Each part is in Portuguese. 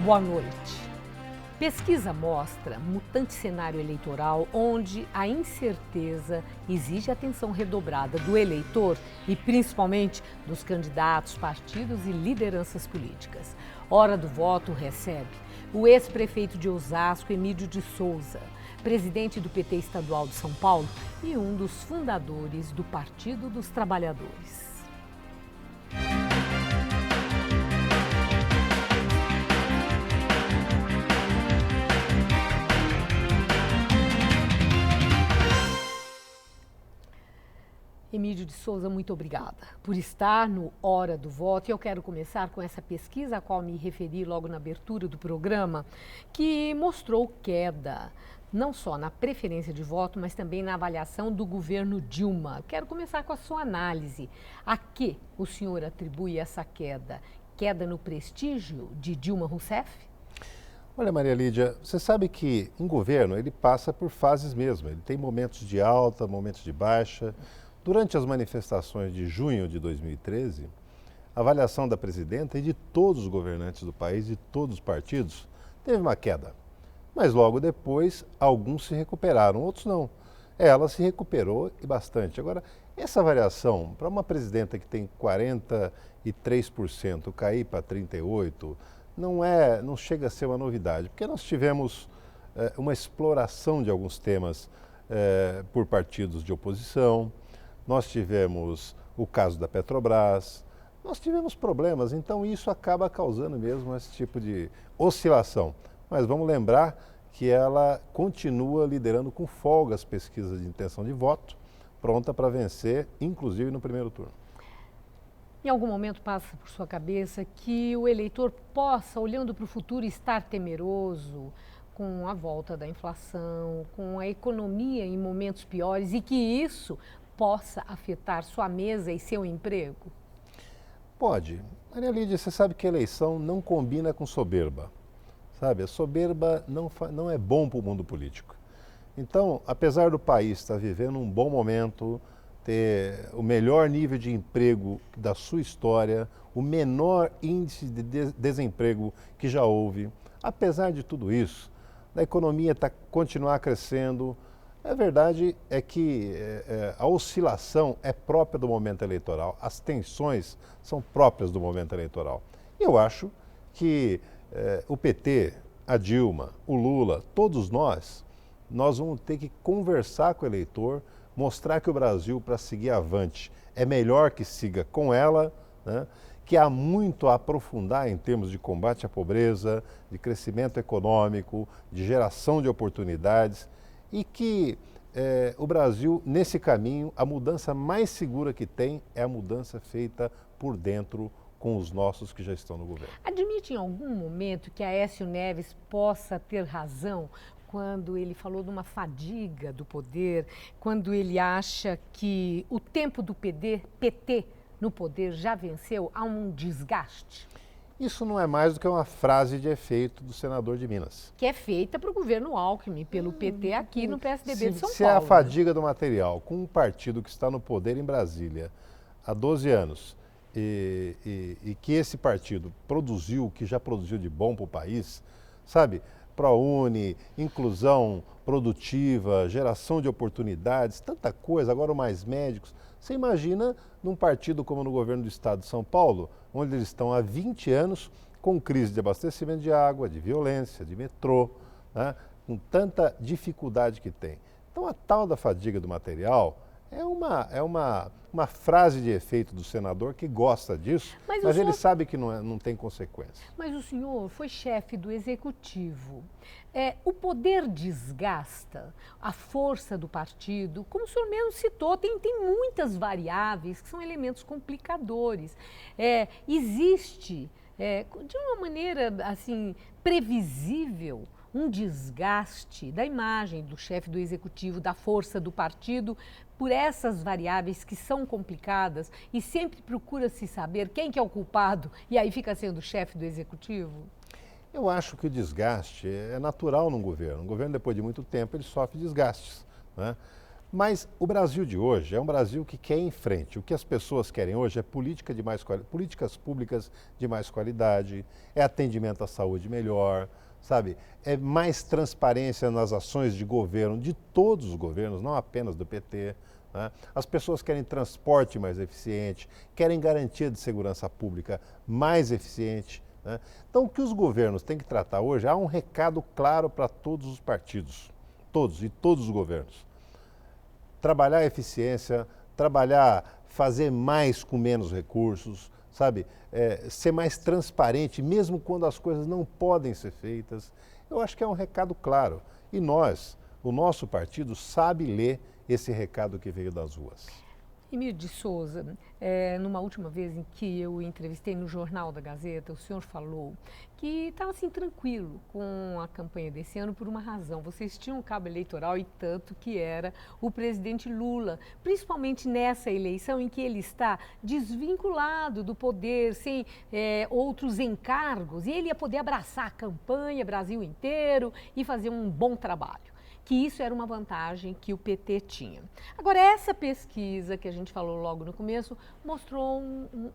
Boa noite. Pesquisa mostra mutante cenário eleitoral onde a incerteza exige atenção redobrada do eleitor e principalmente dos candidatos, partidos e lideranças políticas. Hora do voto recebe o ex-prefeito de Osasco, Emílio de Souza, presidente do PT estadual de São Paulo e um dos fundadores do Partido dos Trabalhadores. Emílio de Souza, muito obrigada por estar no Hora do Voto. E eu quero começar com essa pesquisa a qual me referi logo na abertura do programa, que mostrou queda, não só na preferência de voto, mas também na avaliação do governo Dilma. Quero começar com a sua análise. A que o senhor atribui essa queda? Queda no prestígio de Dilma Rousseff? Olha, Maria Lídia, você sabe que um governo ele passa por fases mesmo. Ele tem momentos de alta, momentos de baixa. Durante as manifestações de junho de 2013, a avaliação da presidenta e de todos os governantes do país, de todos os partidos, teve uma queda. Mas logo depois, alguns se recuperaram, outros não. Ela se recuperou e bastante. Agora, essa variação, para uma presidenta que tem 43% cair para 38%, não chega a ser uma novidade, porque nós tivemos uma exploração de alguns temas por partidos de oposição. Nós tivemos o caso da Petrobras, nós tivemos problemas, então isso acaba causando mesmo esse tipo de oscilação. Mas vamos lembrar que ela continua liderando com folga as pesquisas de intenção de voto, pronta para vencer, inclusive no primeiro turno. Em algum momento passa por sua cabeça que o eleitor possa, olhando para o futuro, estar temeroso com a volta da inflação, com a economia em momentos piores e que isso possa afetar sua mesa e seu emprego? Pode. Maria Lídia, você sabe que a eleição não combina com soberba. Sabe, a soberba não é bom para o mundo político. Então, apesar do país estar vivendo um bom momento, ter o melhor nível de emprego da sua história, o menor índice de desemprego que já houve, apesar de tudo isso, a economia continuar crescendo. A verdade é que a oscilação é própria do momento eleitoral, as tensões são próprias do momento eleitoral. E eu acho que o PT, a Dilma, o Lula, todos nós vamos ter que conversar com o eleitor, mostrar que o Brasil, para seguir avante, é melhor que siga com ela, né? Que há muito a aprofundar em termos de combate à pobreza, de crescimento econômico, de geração de oportunidades. E que o Brasil, nesse caminho, a mudança mais segura que tem é a mudança feita por dentro com os nossos que já estão no governo. Admite em algum momento que Aécio Neves possa ter razão quando ele falou de uma fadiga do poder, quando ele acha que o tempo do PT no poder já venceu, há um desgaste? Isso não é mais do que uma frase de efeito do senador de Minas. Que é feita para o governo Alckmin, pelo PT aqui no PSDB de São Paulo. Se é a fadiga do material com um partido que está no poder em Brasília há 12 anos e que esse partido produziu o que já produziu de bom para o país, sabe? ProUni, inclusão produtiva, geração de oportunidades, tanta coisa, agora mais médicos. Você imagina num partido como no governo do estado de São Paulo, onde eles estão há 20 anos com crise de abastecimento de água, de violência, de metrô, né? Com tanta dificuldade que tem. Então a tal da fadiga do material é uma frase de efeito do senador que gosta disso, mas ele sabe que não tem consequência. Mas o senhor foi chefe do executivo. O poder desgasta a força do partido, como o senhor mesmo citou, tem muitas variáveis que são elementos complicadores. Existe, de uma maneira assim, previsível, um desgaste da imagem do chefe do executivo, da força do partido, por essas variáveis que são complicadas e sempre procura-se saber quem que é o culpado e aí fica sendo o chefe do executivo? Eu acho que o desgaste é natural num governo. Um governo, depois de muito tempo, ele sofre desgastes, né? Mas o Brasil de hoje é um Brasil que quer ir em frente. O que as pessoas querem hoje é políticas públicas de mais qualidade, é atendimento à saúde melhor, sabe? É mais transparência nas ações de governo, de todos os governos, não apenas do PT. Né? As pessoas querem transporte mais eficiente, querem garantia de segurança pública mais eficiente. Né? Então, o que os governos têm que tratar hoje, há um recado claro para todos os partidos, todos os governos. Trabalhar a eficiência, fazer mais com menos recursos, sabe? Ser mais transparente, mesmo quando as coisas não podem ser feitas. Eu acho que é um recado claro. E nós, o nosso partido, sabe ler esse recado que veio das ruas. Emílio de Souza, numa última vez em que eu entrevistei no Jornal da Gazeta, o senhor falou que estava assim tranquilo com a campanha desse ano por uma razão. Vocês tinham um cabo eleitoral e tanto que era o presidente Lula, principalmente nessa eleição em que ele está desvinculado do poder, sem outros encargos, e ele ia poder abraçar a campanha Brasil inteiro e fazer um bom trabalho. Que isso era uma vantagem que o PT tinha. Agora, essa pesquisa que a gente falou logo no começo mostrou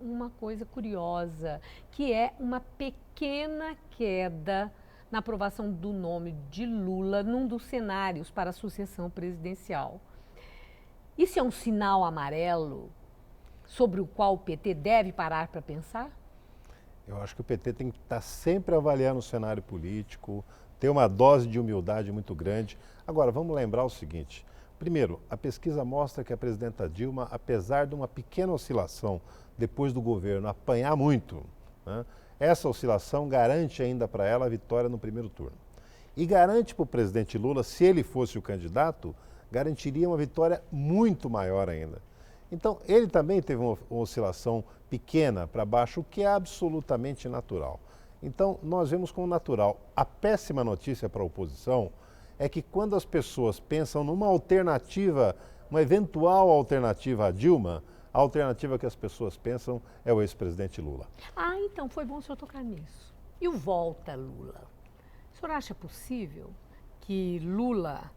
uma coisa curiosa, que é uma pequena queda na aprovação do nome de Lula num dos cenários para a sucessão presidencial. Isso é um sinal amarelo sobre o qual o PT deve parar para pensar? Eu acho que o PT tem que estar sempre avaliando o cenário político, ter uma dose de humildade muito grande. Agora, vamos lembrar o seguinte. Primeiro, a pesquisa mostra que a presidenta Dilma, apesar de uma pequena oscilação depois do governo apanhar muito, né, essa oscilação garante ainda para ela a vitória no primeiro turno. E garante para o presidente Lula, se ele fosse o candidato, garantiria uma vitória muito maior ainda. Então, ele também teve uma oscilação pequena para baixo, o que é absolutamente natural. Então, nós vemos como natural. A péssima notícia para a oposição é que quando as pessoas pensam numa alternativa, uma eventual alternativa a Dilma, a alternativa que as pessoas pensam é o ex-presidente Lula. Ah, então foi bom o senhor tocar nisso. E o volta Lula? O senhor acha possível que Lula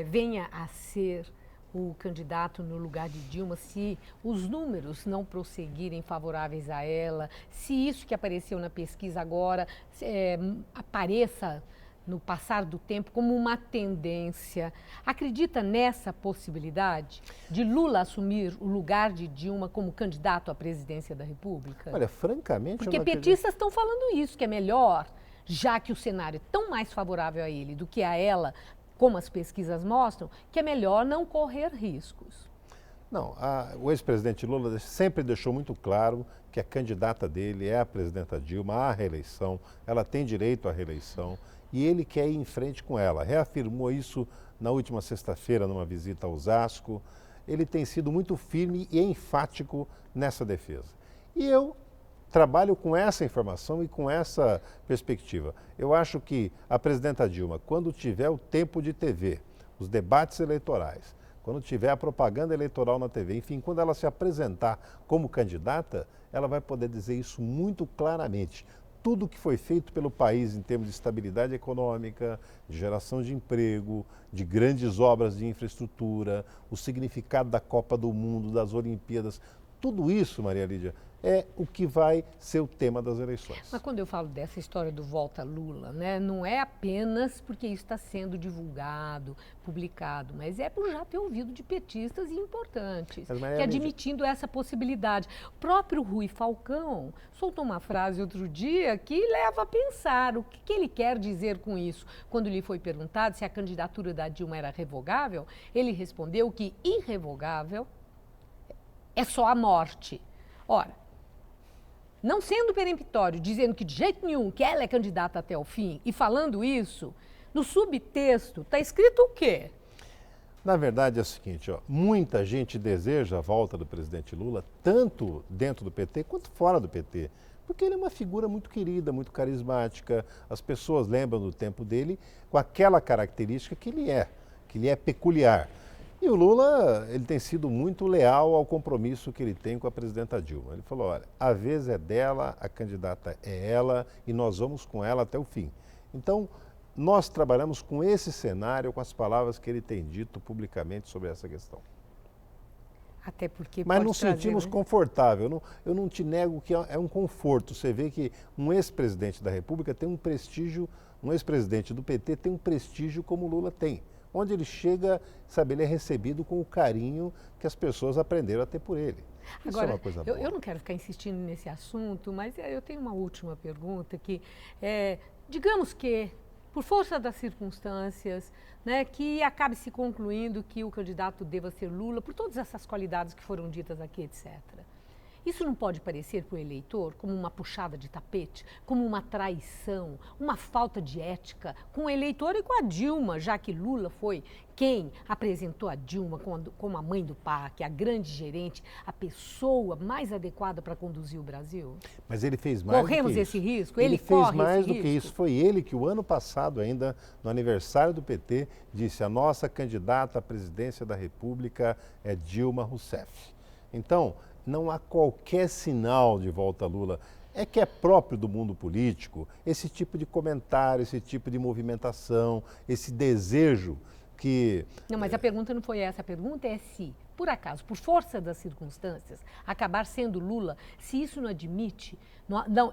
venha a ser o candidato no lugar de Dilma, se os números não prosseguirem favoráveis a ela, se isso que apareceu na pesquisa agora apareça no passar do tempo como uma tendência? Acredita nessa possibilidade de Lula assumir o lugar de Dilma como candidato à presidência da República? Olha, francamente, porque eu não petistas estão falando isso, que é melhor, já que o cenário é tão mais favorável a ele do que a ela, como as pesquisas mostram, que é melhor não correr riscos. Não, o ex-presidente Lula sempre deixou muito claro que a candidata dele é a presidenta Dilma à reeleição, ela tem direito à reeleição e ele quer ir em frente com ela. Reafirmou isso na última sexta-feira numa visita a Osasco. Ele tem sido muito firme e enfático nessa defesa. E eu trabalho com essa informação e com essa perspectiva. Eu acho que a presidenta Dilma, quando tiver o tempo de TV, os debates eleitorais, quando tiver a propaganda eleitoral na TV, enfim, quando ela se apresentar como candidata, ela vai poder dizer isso muito claramente. Tudo que foi feito pelo país em termos de estabilidade econômica, de geração de emprego, de grandes obras de infraestrutura, o significado da Copa do Mundo, das Olimpíadas, tudo isso, Maria Lídia, é o que vai ser o tema das eleições. Mas quando eu falo dessa história do volta Lula, né, não é apenas porque isso está sendo divulgado, publicado, mas é por já ter ouvido de petistas importantes, que admitindo essa possibilidade. O próprio Rui Falcão soltou uma frase outro dia que leva a pensar o que ele quer dizer com isso. Quando lhe foi perguntado se a candidatura da Dilma era revogável, ele respondeu que irrevogável é só a morte. Ora, não sendo peremptório, dizendo que de jeito nenhum que ela é candidata até o fim, e falando isso, no subtexto está escrito o quê? Na verdade é o seguinte, ó, muita gente deseja a volta do presidente Lula, tanto dentro do PT quanto fora do PT, porque ele é uma figura muito querida, muito carismática, as pessoas lembram do tempo dele com aquela característica que ele é peculiar. E o Lula, ele tem sido muito leal ao compromisso que ele tem com a presidenta Dilma. Ele falou, olha, a vez é dela, a candidata é ela e nós vamos com ela até o fim. Então, nós trabalhamos com esse cenário, com as palavras que ele tem dito publicamente sobre essa questão. Até porque Mas pode nos trazer, sentimos né? confortáveis. Eu não te nego que é um conforto. Você vê que um ex-presidente da República tem um prestígio, um ex-presidente do PT tem um prestígio como o Lula tem. Onde ele chega, sabe, ele é recebido com o carinho que as pessoas aprenderam a ter por ele. Isso Agora, é uma coisa boa. eu não quero ficar insistindo nesse assunto, mas eu tenho uma última pergunta que digamos que, por força das circunstâncias, né, que acabe se concluindo que o candidato deva ser Lula, por todas essas qualidades que foram ditas aqui, etc. Isso não pode parecer para o eleitor como uma puxada de tapete, como uma traição, uma falta de ética com o eleitor e com a Dilma, já que Lula foi quem apresentou a Dilma como a mãe do PAC, a grande gerente, a pessoa mais adequada para conduzir o Brasil? Mas ele fez mais Corremos do que esse isso. risco? Ele fez corre mais esse do que risco? isso. Foi ele que o ano passado ainda, no aniversário do PT, disse: a nossa candidata à presidência da República é Dilma Rousseff. Então, não há qualquer sinal de volta a Lula. É que é próprio do mundo político esse tipo de comentário, esse tipo de movimentação, esse desejo que... Não, mas a pergunta não foi essa. A pergunta é se, por acaso, por força das circunstâncias, acabar sendo Lula, se isso não admite,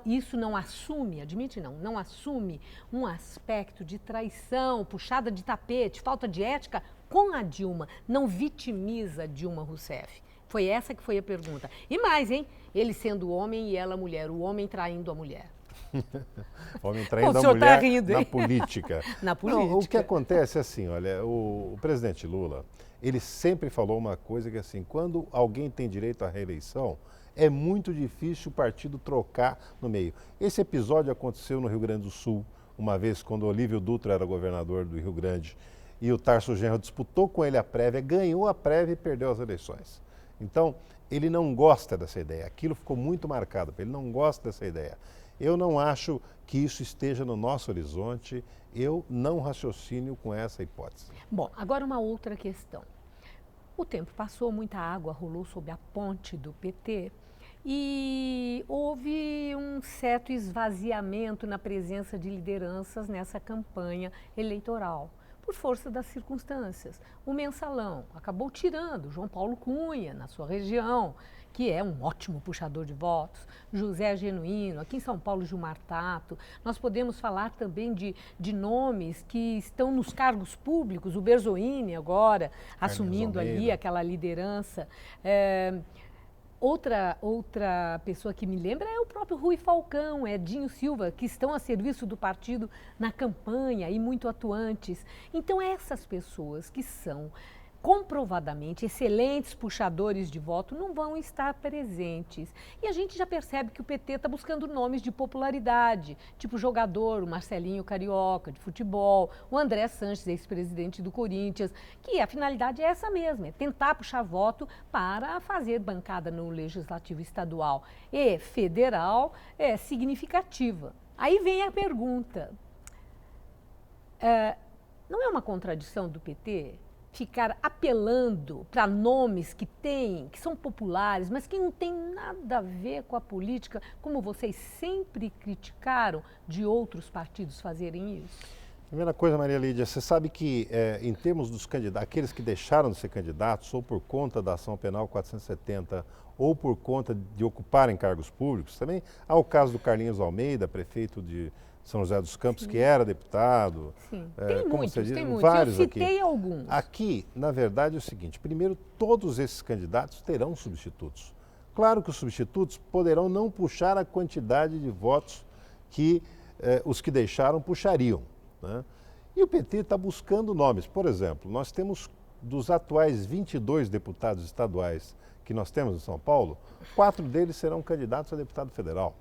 isso não assume, admite não assume um aspecto de traição, puxada de tapete, falta de ética com a Dilma, não vitimiza a Dilma Rousseff. Foi essa que foi a pergunta. E mais, hein? Ele sendo homem e ela mulher, o homem traindo a mulher. O homem traindo O a senhor mulher tá rindo, hein? na política. Na política. Não, o que acontece é assim, olha, o presidente Lula, ele sempre falou uma coisa que assim, quando alguém tem direito à reeleição, é muito difícil o partido trocar no meio. Esse episódio aconteceu no Rio Grande do Sul, uma vez quando o Olívio Dutra era governador do Rio Grande, e o Tarso Genro disputou com ele a prévia, ganhou a prévia e perdeu as eleições. Então, ele não gosta dessa ideia. Aquilo ficou muito marcado, ele não gosta dessa ideia. Eu não acho que isso esteja no nosso horizonte, eu não raciocínio com essa hipótese. Bom, agora uma outra questão. O tempo passou, muita água rolou sob a ponte do PT e houve um certo esvaziamento na presença de lideranças nessa campanha eleitoral, por força das circunstâncias. O Mensalão acabou tirando João Paulo Cunha, na sua região, que é um ótimo puxador de votos, José Genuíno, aqui em São Paulo, Gilmar Tato. Nós podemos falar também de nomes que estão nos cargos públicos, o Berzoini agora, assumindo ali aquela liderança. Outra pessoa que me lembra é o próprio Rui Falcão, Edinho Silva, que estão a serviço do partido na campanha e muito atuantes. Então, essas pessoas que são comprovadamente excelentes puxadores de voto não vão estar presentes. E a gente já percebe que o PT está buscando nomes de popularidade, tipo jogador, o Marcelinho Carioca, de futebol, o André Sanches, ex-presidente do Corinthians, que a finalidade é essa mesma, é tentar puxar voto para fazer bancada no Legislativo Estadual e Federal significativa. Aí vem a pergunta, não é uma contradição do PT ficar apelando para nomes que são populares, mas que não têm nada a ver com a política, como vocês sempre criticaram de outros partidos fazerem isso? Primeira coisa, Maria Lídia, você sabe que em termos dos candidatos, aqueles que deixaram de ser candidatos, ou por conta da ação penal 470, ou por conta de ocuparem cargos públicos, também há o caso do Carlinhos Almeida, prefeito de São José dos Campos, Sim. que era deputado. Sim, tem muitos, tem muitos. Vários Eu citei aqui. alguns. Aqui, na verdade, é o seguinte, primeiro, todos esses candidatos terão substitutos. Claro que os substitutos poderão não puxar a quantidade de votos que os que deixaram puxariam, né? E o PT está buscando nomes. Por exemplo, nós temos, dos atuais 22 deputados estaduais que nós temos em São Paulo, 4 deles serão candidatos a deputado federal.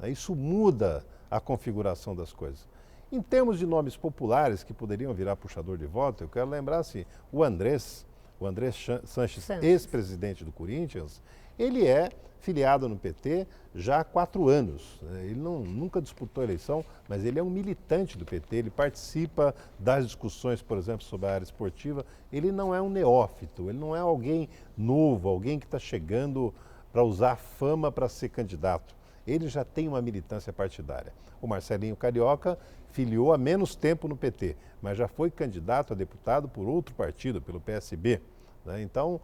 Isso muda a configuração das coisas. Em termos de nomes populares que poderiam virar puxador de voto, eu quero lembrar assim, o Andrés Sanches, ex-presidente do Corinthians, ele é filiado no PT já há 4 anos. Ele nunca disputou eleição, mas ele é um militante do PT, ele participa das discussões, por exemplo, sobre a área esportiva. Ele não é um neófito, ele não é alguém novo, alguém que está chegando para usar a fama para ser candidato. ele já tem uma militância partidária. O Marcelinho Carioca filiou há menos tempo no PT, mas já foi candidato a deputado por outro partido, pelo PSB. Né? Então,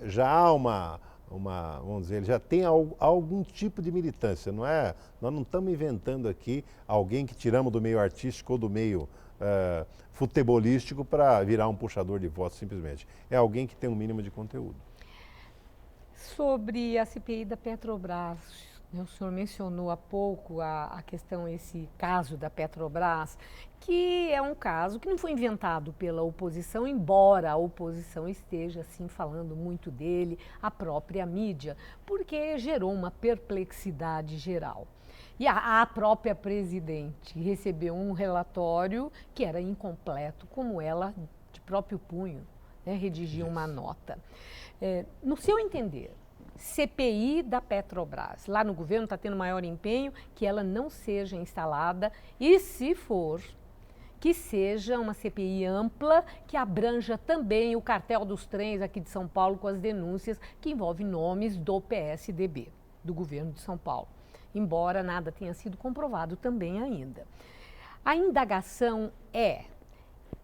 já há vamos dizer, ele já tem algum tipo de militância, não é? Nós não estamos inventando aqui alguém que tiramos do meio artístico ou do meio futebolístico para virar um puxador de votos simplesmente. É alguém que tem um mínimo de conteúdo. Sobre a CPI da Petrobras, o senhor mencionou há pouco a questão, esse caso da Petrobras, que é um caso que não foi inventado pela oposição, embora a oposição esteja, assim, falando muito dele, a própria mídia, porque gerou uma perplexidade geral. E a própria presidente recebeu um relatório que era incompleto, como ela, de próprio punho, né, redigiu uma nota. No seu entender, CPI da Petrobras, lá no governo está tendo maior empenho que ela não seja instalada e, se for, que seja uma CPI ampla, que abranja também o cartel dos trens aqui de São Paulo com as denúncias que envolvem nomes do PSDB, do governo de São Paulo, embora nada tenha sido comprovado também ainda. A indagação é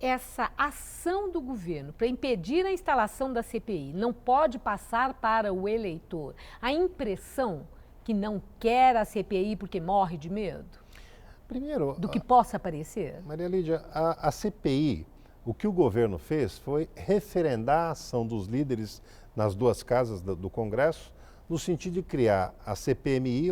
essa ação do governo para impedir a instalação da CPI não pode passar para o eleitor a impressão que não quer a CPI porque morre de medo? Primeiro, do que possa aparecer? Maria Lídia, a CPI, o que o governo fez foi referendar a ação dos líderes nas duas casas do Congresso, no sentido de criar a CPMI,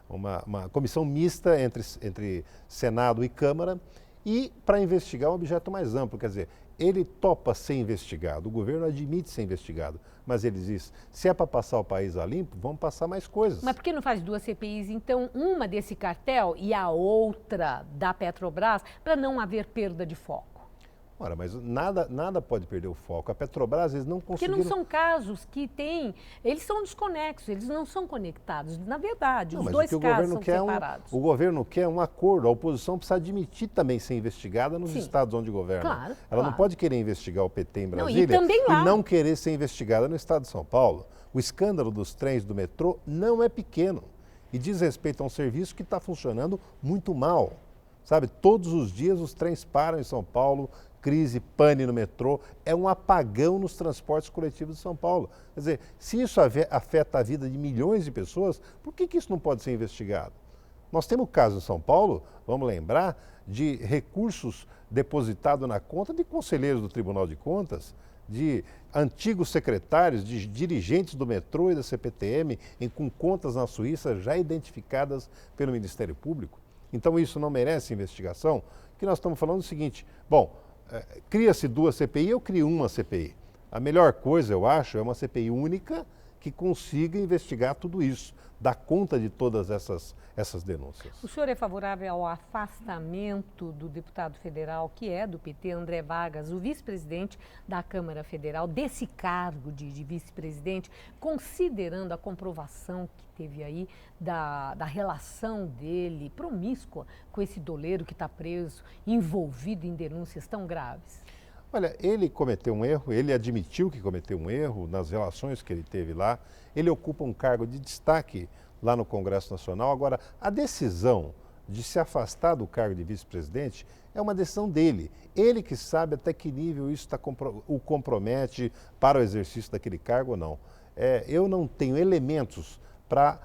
uma comissão mista entre Senado e Câmara, e para investigar um objeto mais amplo, quer dizer, ele topa ser investigado, o governo admite ser investigado, mas ele diz, se é para passar o país a limpo, vamos passar mais coisas. Mas por que não faz duas CPIs, então, uma desse cartel e a outra da Petrobras, para não haver perda de foco? Ora, mas nada pode perder o foco. A Petrobras, eles não conseguiram... Porque não são casos que têm... Eles são desconexos, eles não são conectados. Na verdade, os dois casos são separados. O governo quer um acordo, a oposição precisa admitir também ser investigada nos estados onde governa. Claro, Ela não pode querer investigar o PT em Brasília e não querer ser investigada no estado de São Paulo. O escândalo dos trens do metrô não é pequeno e diz respeito a um serviço que está funcionando muito mal. Sabe, todos os dias os trens param em São Paulo, crise, pane no metrô, é um apagão nos transportes coletivos de São Paulo. Quer dizer, se isso afeta a vida de milhões de pessoas, por que isso não pode ser investigado? Nós temos caso em São Paulo, vamos lembrar, de recursos depositados na conta de conselheiros do Tribunal de Contas, de antigos secretários, de dirigentes do metrô e da CPTM, com contas na Suíça já identificadas pelo Ministério Público. Então isso não merece investigação? Que nós estamos falando o seguinte, bom, cria-se duas CPI, eu crio uma CPI. A melhor coisa, eu acho, é uma CPI única que consiga investigar tudo isso, dar conta de todas essas denúncias. O senhor é favorável ao afastamento do deputado federal, que é do PT, André Vargas, o vice-presidente da Câmara Federal, desse cargo de vice-presidente, considerando a comprovação que teve aí da relação dele promíscua com esse doleiro que está preso, envolvido em denúncias tão graves? Olha, ele cometeu um erro, ele admitiu que cometeu um erro nas relações que ele teve lá, ele ocupa um cargo de destaque lá no Congresso Nacional. Agora, a decisão de se afastar do cargo de vice-presidente é uma decisão dele. Ele que sabe até que nível isso o compromete para o exercício daquele cargo ou não. Eu não tenho elementos para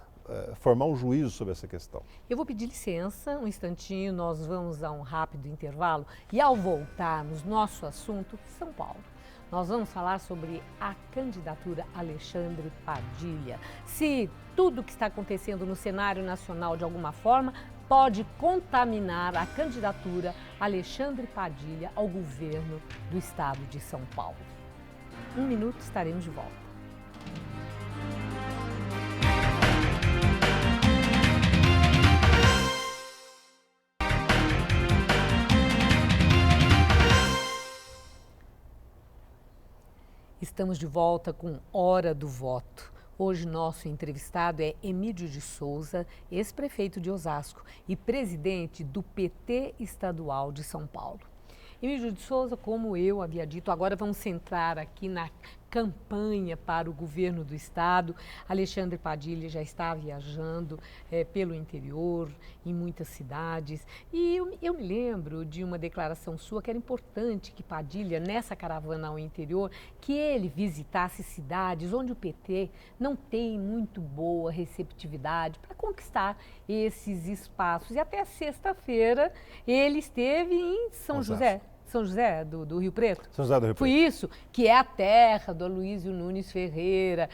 formar um juízo sobre essa questão. Eu vou pedir licença, um instantinho, nós vamos a um rápido intervalo e ao voltarmos, nosso assunto, São Paulo. Nós vamos falar sobre a candidatura Alexandre Padilha. Se tudo que está acontecendo no cenário nacional de alguma forma pode contaminar a candidatura Alexandre Padilha ao governo do estado de São Paulo. 1 minuto, estaremos de volta. Estamos de volta com Hora do Voto. Hoje nosso entrevistado é Emílio de Souza, ex-prefeito de Osasco e presidente do PT estadual de São Paulo. Emílio de Souza, como eu havia dito, agora vamos centrar aqui na campanha para o governo do estado. Alexandre Padilha já está viajando pelo interior, em muitas cidades. E eu me lembro de uma declaração sua que era importante que Padilha, nessa caravana ao interior, que ele visitasse cidades onde o PT não tem muito boa receptividade para conquistar esses espaços. E até sexta-feira ele esteve em São José do Rio Preto. São José do Rio Preto. Foi isso, que é a terra do Aloysio Nunes Ferreira.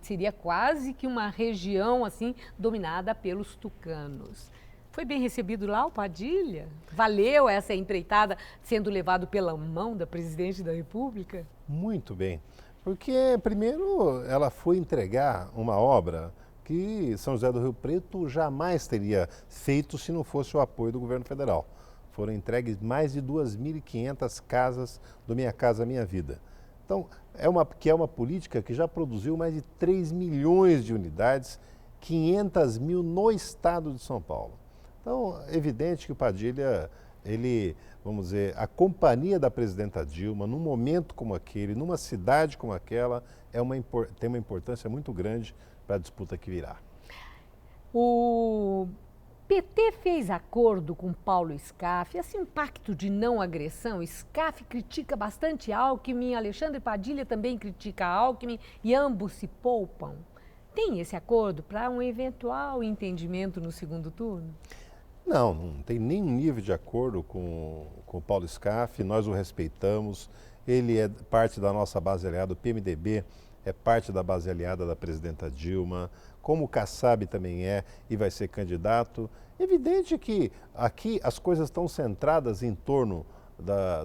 Seria quase que uma região assim dominada pelos tucanos. Foi bem recebido lá o Padilha? Valeu essa empreitada sendo levado pela mão da presidente da República? Muito bem, porque primeiro ela foi entregar uma obra que São José do Rio Preto jamais teria feito se não fosse o apoio do governo federal. Foram entregues mais de 2.500 casas do Minha Casa Minha Vida. Então, é uma política que já produziu mais de 3 milhões de unidades, 500 mil no estado de São Paulo. Então, é evidente que o Padilha, vamos dizer, a companhia da presidenta Dilma, num momento como aquele, numa cidade como aquela, tem uma importância muito grande para a disputa que virá. O PT fez acordo com Paulo Scaff, assim, um pacto de não agressão. Scaff critica bastante Alckmin, Alexandre Padilha também critica Alckmin e ambos se poupam. Tem esse acordo para um eventual entendimento no segundo turno? Não tem nenhum nível de acordo com o Paulo Scaff, nós o respeitamos, ele é parte da nossa base aliada, o PMDB é parte da base aliada da presidenta Dilma, como o Kassab também é e vai ser candidato. Evidente que aqui as coisas estão centradas em torno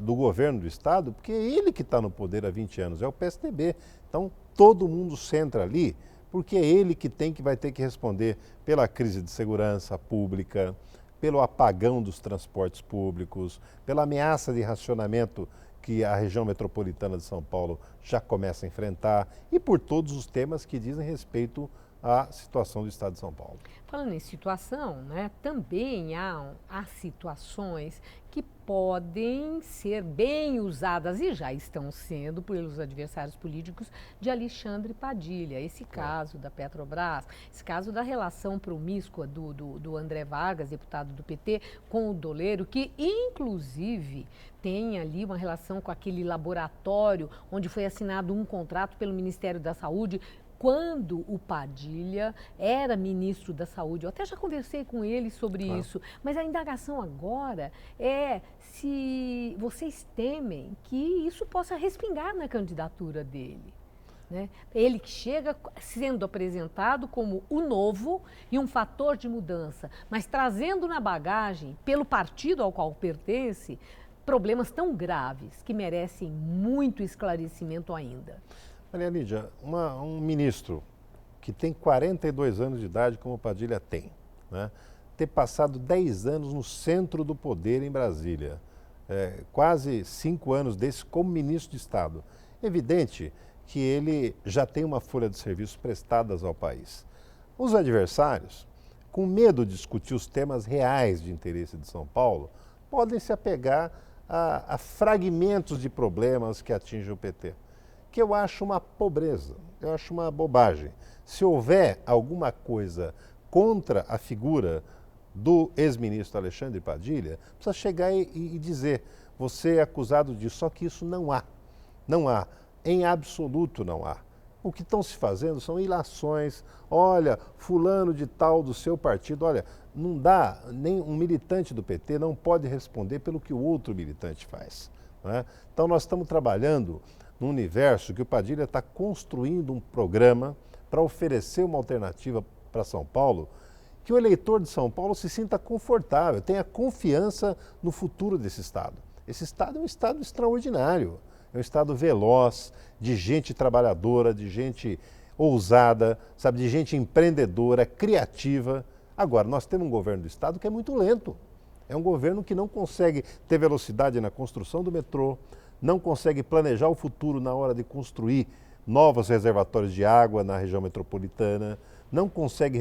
do governo do estado, porque é ele que está no poder há 20 anos, é o PSDB. Então todo mundo centra ali, porque é ele que vai ter que responder pela crise de segurança pública, pelo apagão dos transportes públicos, pela ameaça de racionamento que a região metropolitana de São Paulo já começa a enfrentar e por todos os temas que dizem respeito à situação do estado de São Paulo. Falando em situação, né, também há situações que podem ser bem usadas e já estão sendo pelos adversários políticos de Alexandre Padilha. Esse caso da Petrobras, esse caso da relação promíscua do André Vargas, deputado do PT, com o doleiro, que inclusive tem ali uma relação com aquele laboratório onde foi assinado um contrato pelo Ministério da Saúde quando o Padilha era ministro da Saúde. Eu até já conversei com ele sobre isso, mas a indagação agora é se vocês temem que isso possa respingar na candidatura dele. Né? Ele que chega sendo apresentado como o novo e um fator de mudança, mas trazendo na bagagem, pelo partido ao qual pertence, problemas tão graves que merecem muito esclarecimento ainda. Maria Lídia, um ministro que tem 42 anos de idade, como o Padilha tem, né? Ter passado 10 anos no centro do poder em Brasília, quase 5 anos desse como ministro de Estado. Evidente que ele já tem uma folha de serviços prestadas ao país. Os adversários, com medo de discutir os temas reais de interesse de São Paulo, podem se apegar a fragmentos de problemas que atingem o PT. Que eu acho uma pobreza, eu acho uma bobagem. Se houver alguma coisa contra a figura do ex-ministro Alexandre Padilha, precisa chegar e dizer, você é acusado disso, só que isso não há, em absoluto não há. O que estão se fazendo são ilações, olha, fulano de tal do seu partido, olha, não dá, nem um militante do PT não pode responder pelo que o outro militante faz. Não é? Então nós estamos trabalhando num universo que o Padilha está construindo um programa para oferecer uma alternativa para São Paulo, que o eleitor de São Paulo se sinta confortável, tenha confiança no futuro desse estado. Esse estado é um estado extraordinário, é um estado veloz, de gente trabalhadora, de gente ousada, sabe, de gente empreendedora, criativa. Agora, nós temos um governo do estado que é muito lento. É um governo que não consegue ter velocidade na construção do metrô, não consegue planejar o futuro na hora de construir novos reservatórios de água na região metropolitana, não consegue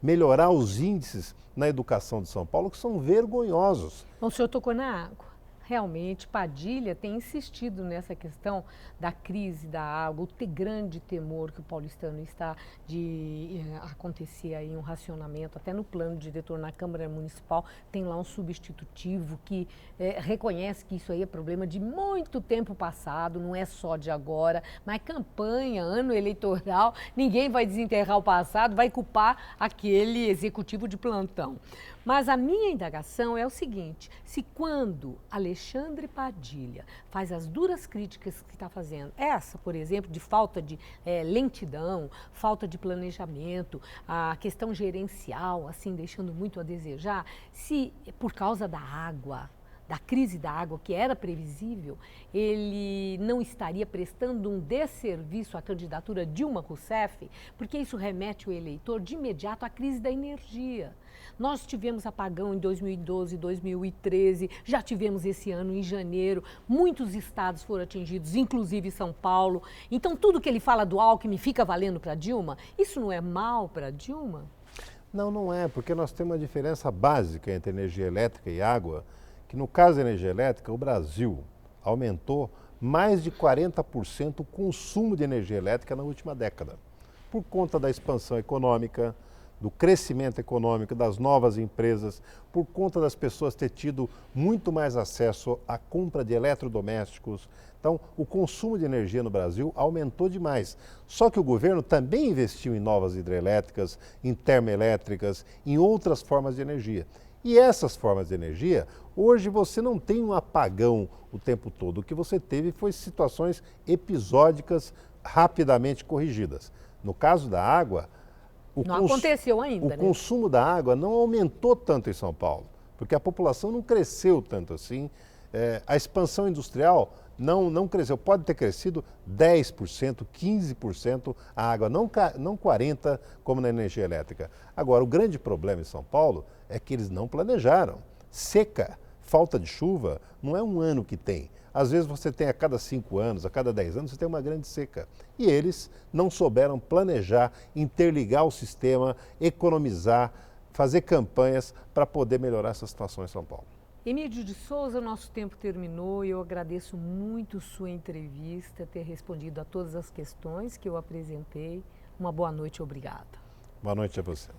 melhorar os índices na educação de São Paulo, que são vergonhosos. O senhor tocou na água. Realmente, Padilha tem insistido nessa questão da crise da água, o grande temor que o paulistano está de acontecer aí um racionamento, até no plano diretor na Câmara Municipal tem lá um substitutivo que reconhece que isso aí é problema de muito tempo passado, não é só de agora, mas campanha, ano eleitoral, ninguém vai desenterrar o passado, vai culpar aquele executivo de plantão. Mas a minha indagação é o seguinte, se quando Alexandre Padilha faz as duras críticas que está fazendo, essa, por exemplo, de falta de lentidão, falta de planejamento, a questão gerencial, assim, deixando muito a desejar, se por causa da água, da crise da água, que era previsível, ele não estaria prestando um desserviço à candidatura Dilma Rousseff, porque isso remete o eleitor de imediato à crise da energia. Nós tivemos apagão em 2012, 2013, já tivemos esse ano em janeiro, muitos estados foram atingidos, inclusive São Paulo. Então tudo que ele fala do Alckmin fica valendo para Dilma? Isso não é mal para Dilma? Não, não é, porque nós temos uma diferença básica entre energia elétrica e água, que no caso da energia elétrica, o Brasil aumentou mais de 40% o consumo de energia elétrica na última década, por conta da expansão econômica, do crescimento econômico, das novas empresas, por conta das pessoas ter tido muito mais acesso à compra de eletrodomésticos. Então, o consumo de energia no Brasil aumentou demais. Só que o governo também investiu em novas hidrelétricas, em termoelétricas, em outras formas de energia. E essas formas de energia, hoje você não tem um apagão o tempo todo. O que você teve foi situações episódicas rapidamente corrigidas. No caso da água, aconteceu ainda, o consumo da água não aumentou tanto em São Paulo, porque a população não cresceu tanto assim. A expansão industrial não cresceu. Pode ter crescido 10%, 15% a água, não 40% como na energia elétrica. Agora, o grande problema em São Paulo é que eles não planejaram. Seca, falta de chuva, não é um ano que tem. Às vezes você tem a cada 5 anos, a cada 10 anos, você tem uma grande seca. E eles não souberam planejar, interligar o sistema, economizar, fazer campanhas para poder melhorar essa situação em São Paulo. Emílio de Souza, nosso tempo terminou e eu agradeço muito sua entrevista, ter respondido a todas as questões que eu apresentei. Uma boa noite e obrigada. Boa noite a você.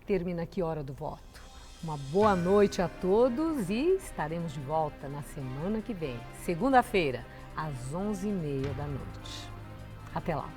Termina aqui Hora do Voto. Uma boa noite a todos e estaremos de volta na semana que vem, segunda-feira, às 11h30 da noite. Até lá.